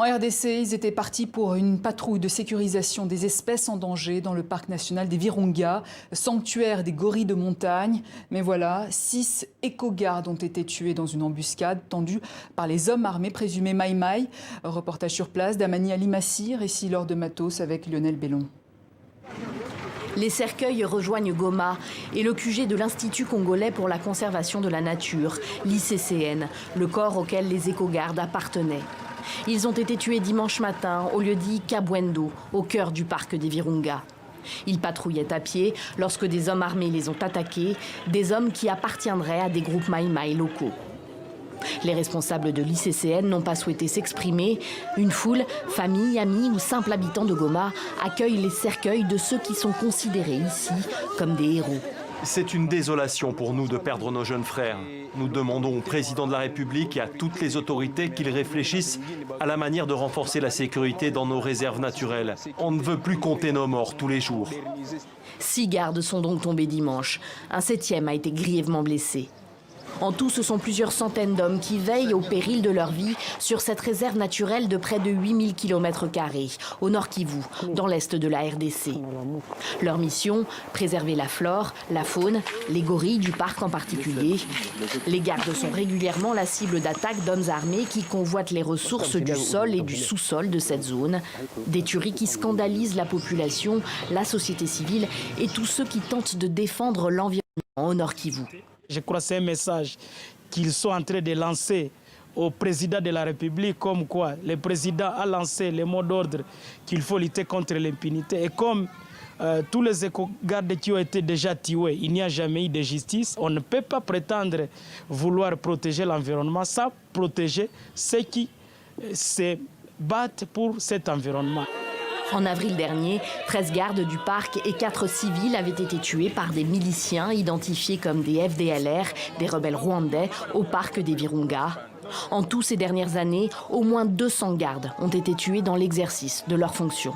En RDC, ils étaient partis pour une patrouille de sécurisation des espèces en danger dans le parc national des Virunga, sanctuaire des gorilles de montagne. Mais voilà, 6 éco-gardes ont été tués dans une embuscade tendue par les hommes armés présumés Maï-Maï. Reportage sur place d'Amani Alimassi, récit Laure de Matos avec Lionel Bellon. Les cercueils rejoignent Goma et le QG de l'Institut congolais pour la conservation de la nature, l'ICCN, le corps auquel les éco-gardes appartenaient. Ils ont été tués dimanche matin au lieu-dit Kabwendo, au cœur du parc des Virunga. Ils patrouillaient à pied lorsque des hommes armés les ont attaqués, des hommes qui appartiendraient à des groupes Maï-Maï locaux. Les responsables de l'ICCN n'ont pas souhaité s'exprimer. Une foule, famille, amis ou simples habitants de Goma accueillent les cercueils de ceux qui sont considérés ici comme des héros. C'est une désolation pour nous de perdre nos jeunes frères. Nous demandons au président de la République et à toutes les autorités qu'ils réfléchissent à la manière de renforcer la sécurité dans nos réserves naturelles. On ne veut plus compter nos morts tous les jours. 6 gardes sont donc tombés dimanche. Un 7e a été grièvement blessé. En tout, ce sont plusieurs centaines d'hommes qui veillent au péril de leur vie sur cette réserve naturelle de près de 8000 km², au Nord Kivu, dans l'est de la RDC. Leur mission, préserver la flore, la faune, les gorilles du parc en particulier. Les gardes sont régulièrement la cible d'attaques d'hommes armés qui convoitent les ressources du sol et du sous-sol de cette zone. Des tueries qui scandalisent la population, la société civile et tous ceux qui tentent de défendre l'environnement au Nord Kivu. Je crois que c'est un message qu'ils sont en train de lancer au président de la République, comme quoi le président a lancé le mot d'ordre qu'il faut lutter contre l'impunité. Et comme tous les éco-gardes qui ont été déjà tués, il n'y a jamais eu de justice. On ne peut pas prétendre vouloir protéger l'environnement sans protéger ceux qui se battent pour cet environnement. En avril dernier, 13 gardes du parc et 4 civils avaient été tués par des miliciens identifiés comme des FDLR, des rebelles rwandais, au parc des Virunga. En tout, ces dernières années, au moins 200 gardes ont été tués dans l'exercice de leurs fonctions.